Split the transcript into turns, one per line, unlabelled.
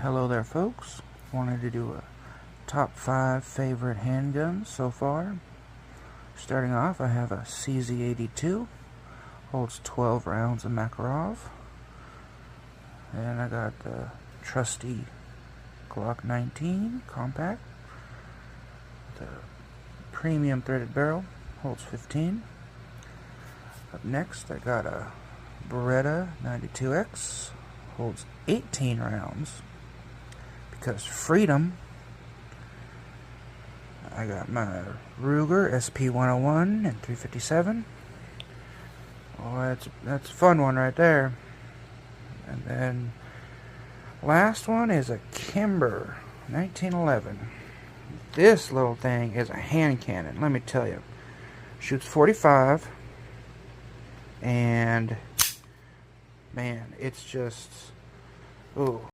Hello there, folks. Wanted to do a top 5 favorite handguns so far. Starting off, I have a CZ82, holds 12 rounds of Makarov. And I got the trusty Glock 19 compact. The premium threaded barrel, holds 15. Up next, I got a Beretta 92X, holds 18 rounds. Because freedom. I got my Ruger SP101 and 357. Oh, that's a fun one right there. And then last one is a Kimber 1911. This little thing is a hand cannon, let me tell you. Shoots 45, and man, it's just, ooh.